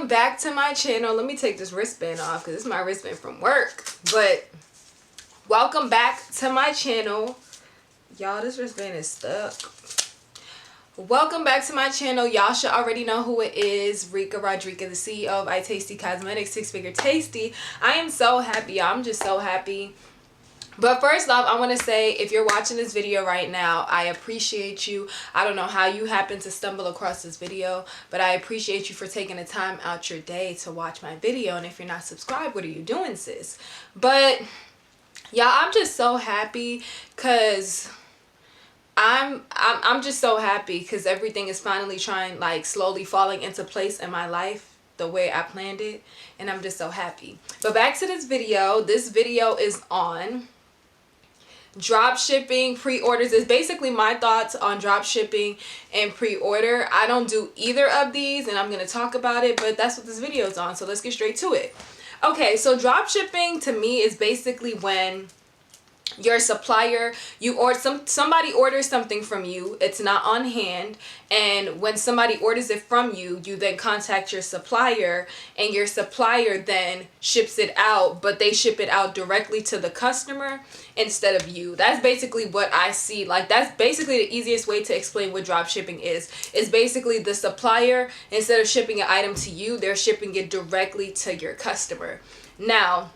Welcome back to my channel. Let me take this wristband off because this is my wristband from work. But welcome back to my channel. Y'all, this wristband is stuck. Welcome back to my channel. Y'all should already know who it is. Rika Rodrika, the CEO of iTasty Cosmetics, Six Figure Tasty. I am so happy. I'm just so happy. But first off, I want to say, if you're watching this video right now, I appreciate you. I don't know how you happen to stumble across this video, but I appreciate you for taking the time out your day to watch my video. And if you're not subscribed, what are you doing, sis? But y'all, I'm just so happy because I'm just so happy because everything is finally slowly falling into place in my life the way I planned it, and I'm just so happy. But back to this video. This video is on drop shipping, pre-orders. Is basically my thoughts on drop shipping and pre-order. I don't do either of these, and I'm going to talk about it, but that's what this video is on, so let's get straight to it. Okay, so drop shipping to me is basically when your supplier, somebody orders something from you, it's not on hand, and when somebody orders it from you, you then contact your supplier, and your supplier then ships it out, but they ship it out directly to the customer instead of you. That's basically what I see. Like, that's basically the easiest way to explain what drop shipping is. It's basically the supplier, instead of shipping an item to you, they're shipping it directly to your customer. Now,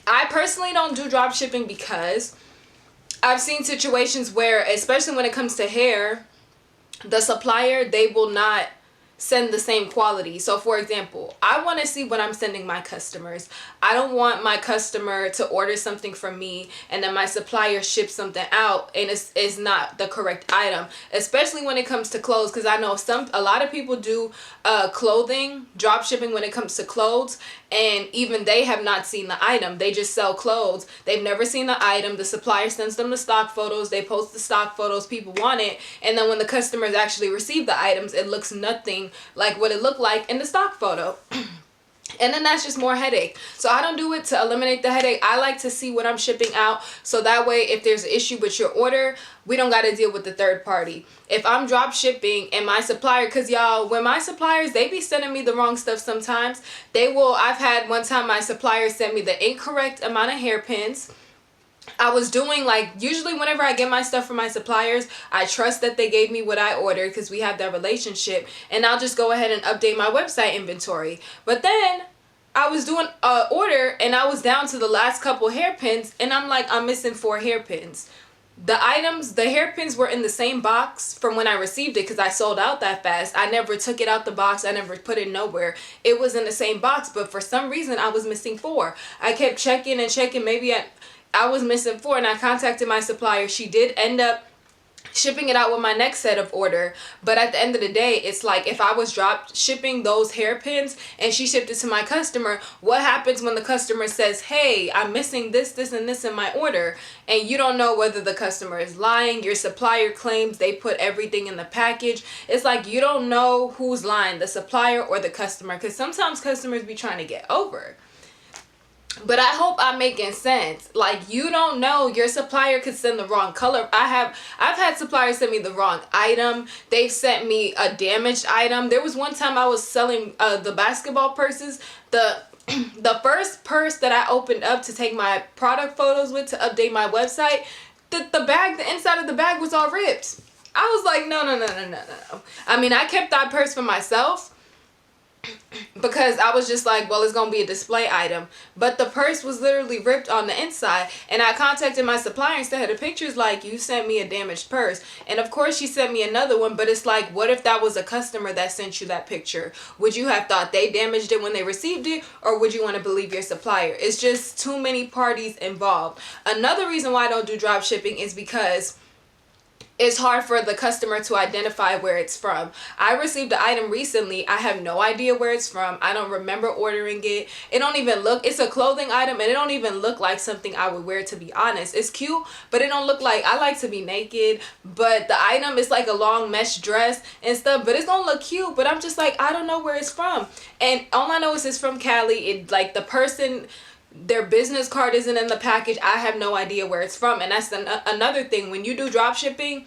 I personally don't do drop shipping because I've seen situations where, especially when it comes to hair, the supplier, they will not send the same quality. So for example, I want to see what I'm sending my customers. I don't want my customer to order something from me and then my supplier ships something out and it's not the correct item, especially when it comes to clothes, because I know a lot of people do clothing drop shipping when it comes to clothes, and even they have not seen the item. They just sell clothes. They've never seen the item. The supplier sends them the stock photos. They post the stock photos. People want it. And then when the customers actually receive the items, it looks nothing like what it looked like in the stock photo. And then that's just more headache. So I don't do it to eliminate the headache. I like to see what I'm shipping out, so that way if there's an issue with your order, we don't got to deal with the third party. If I'm drop shipping and my supplier, because y'all, when my suppliers, they be sending me the wrong stuff sometimes. I've had one time my supplier sent me the incorrect amount of hairpins. I was doing, usually whenever I get my stuff from my suppliers, I trust that they gave me what I ordered because we have that relationship, and I'll just go ahead and update my website inventory. But then I was doing an order and I was down to the last couple hairpins, and I'm missing 4 hairpins. The hairpins were in the same box from when I received it because I sold out that fast. I never took it out the box. I never put it nowhere. It was in the same box, but for some reason I was missing 4. I kept checking and checking. Maybe I was missing 4, and I contacted my supplier. She did end up shipping it out with my next set of order, but at the end of the day, it's like, if I was drop shipping those hairpins and she shipped it to my customer, what happens when the customer says, hey, I'm missing this, this, and this in my order, and you don't know whether the customer is lying. Your supplier claims they put everything in the package. It's like, you don't know who's lying, the supplier or the customer, because sometimes customers be trying to get over. But I hope I'm making sense. Like, you don't know. Your supplier could send the wrong color. I've had suppliers send me the wrong item. They've sent me a damaged item. There was one time I was selling the basketball purses. The first purse that I opened up to take my product photos with to update my website, the inside of the bag was all ripped. I was like, no. I mean, I kept that purse for myself because I was just like, well, it's gonna be a display item, but the purse was literally ripped on the inside, and I contacted my supplier and said, the picture's like, you sent me a damaged purse, and of course she sent me another one, but it's like, what if that was a customer that sent you that picture? Would you have thought they damaged it when they received it, or would you want to believe your supplier? It's just too many parties involved. Another reason why I don't do drop shipping is because it's hard for the customer to identify where it's from. I received an item recently. I have no idea where it's from. I don't remember ordering it. It's a clothing item, and it don't even look like something I would wear, to be honest. It's cute, but it don't look like, I like to be naked, but the item is like a long mesh dress and stuff, but it's gonna look cute, but I'm just like, I don't know where it's from. And all I know is it's from Cali. The person, their business card isn't in the package. I have no idea where it's from. And that's another thing. When you do drop shipping,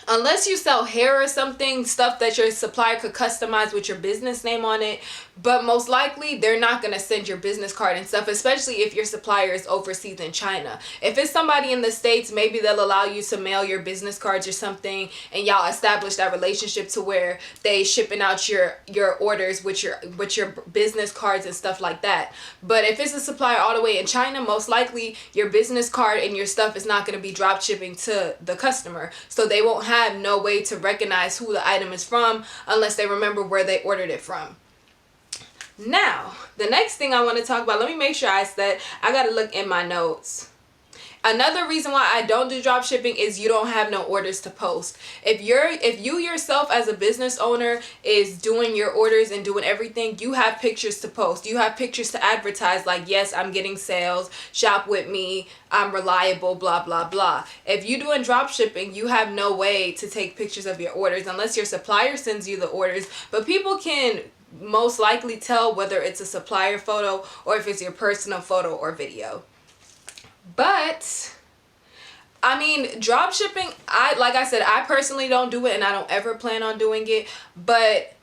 unless you sell hair or something, stuff that your supplier could customize with your business name on it, but most likely they're not going to send your business card and stuff, especially if your supplier is overseas in China. If it's somebody in the States, maybe they'll allow you to mail your business cards or something, and y'all establish that relationship to where they shipping out your orders with your business cards and stuff like that. But if it's a supplier all the way in China, most likely your business card and your stuff is not going to be drop shipping to the customer, so they won't have no way to recognize who the item is from unless they remember where they ordered it from. Now, the next thing I want to talk about, let me make sure I got to look in my notes. Another reason why I don't do drop shipping is you don't have no orders to post. If you yourself as a business owner is doing your orders and doing everything, you have pictures to post. You have pictures to advertise, like, yes, I'm getting sales, shop with me, I'm reliable, blah, blah, blah. If you're doing drop shipping, you have no way to take pictures of your orders unless your supplier sends you the orders. But people can most likely tell whether it's a supplier photo or if it's your personal photo or video. But I mean, drop shipping, like I said, I personally don't do it, and I don't ever plan on doing it. But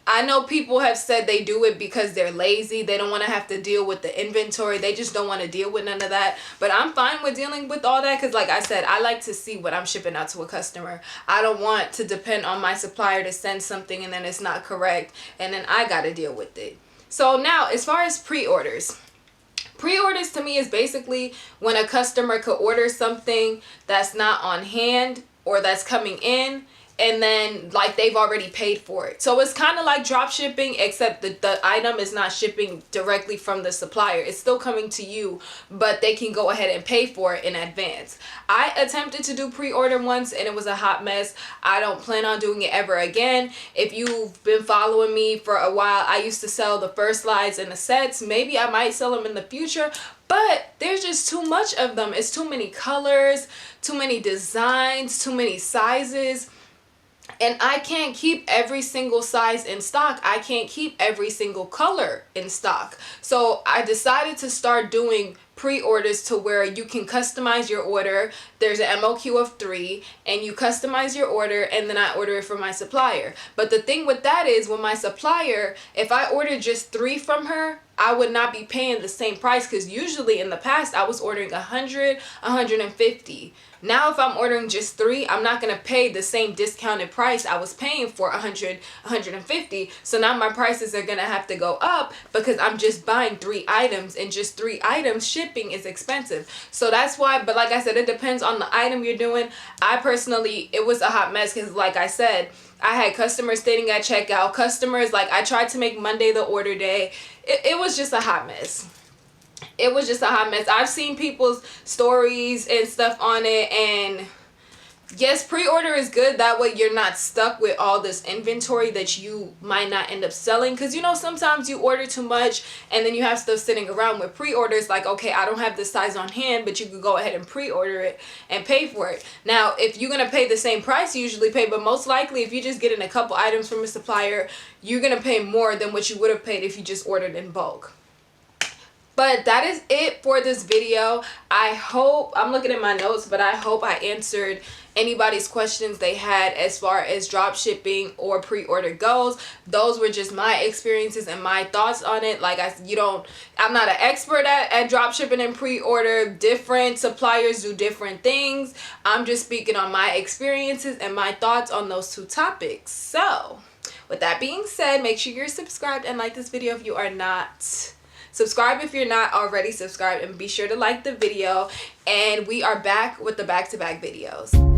I know people have said they do it because they're lazy. They don't want to have to deal with the inventory. They just don't want to deal with none of that. But I'm fine with dealing with all that because, like I said, I like to see what I'm shipping out to a customer. I don't want to depend on my supplier to send something and then it's not correct and then I got to deal with it. So now, as far as pre-orders. Pre-orders to me is basically when a customer could order something that's not on hand or that's coming in, and then like they've already paid for it. So it's kind of like drop shipping, except the item is not shipping directly from the supplier. It's still coming to you, but they can go ahead and pay for it in advance. I attempted to do pre-order once and it was a hot mess. I don't plan on doing it ever again. If you've been following me for a while, I used to sell the first slides and the sets. Maybe I might sell them in the future, but there's just too much of them. It's too many colors, too many designs, too many sizes. And I can't keep every single size in stock. I can't keep every single color in stock. So I decided to start doing pre-orders to where you can customize your order. There's an MOQ of 3 and you customize your order, and then I order it from my supplier. But the thing with that is, with my supplier, if I ordered just 3 from her, I would not be paying the same price, because usually in the past I was ordering 100, 150. Now if I'm ordering just 3, I'm not going to pay the same discounted price I was paying for 100, 150. So now my prices are going to have to go up because I'm just buying 3 items, and just 3 items shipping is expensive. So that's why, but like I said, it depends on the item you're doing. I personally, it was a hot mess because like I said, I had customers stating at checkout, customers, like I tried to make Monday the order day. It was just a hot mess. It was just a hot mess. I've seen people's stories and stuff on it, and yes, pre-order is good. That way you're not stuck with all this inventory that you might not end up selling. Because, you know, sometimes you order too much and then you have stuff sitting around. With pre-orders, like, okay, I don't have this size on hand, but you could go ahead and pre-order it and pay for it. Now, if you're going to pay the same price you usually pay, but most likely if you're just getting a couple items from a supplier, you're going to pay more than what you would have paid if you just ordered in bulk. But that is it for this video. I hope, I'm looking at my notes, but I hope I answered anybody's questions they had as far as drop shipping or pre-order goes. Those were just my experiences and my thoughts on it. Like I'm not an expert at drop shipping and pre-order. Different suppliers do different things. I'm just speaking on my experiences and my thoughts on those 2 topics. So with that being said, make sure you're subscribed and like this video if you are not. Subscribe if you're not already subscribed, and be sure to like the video. And we are back with the back-to-back videos.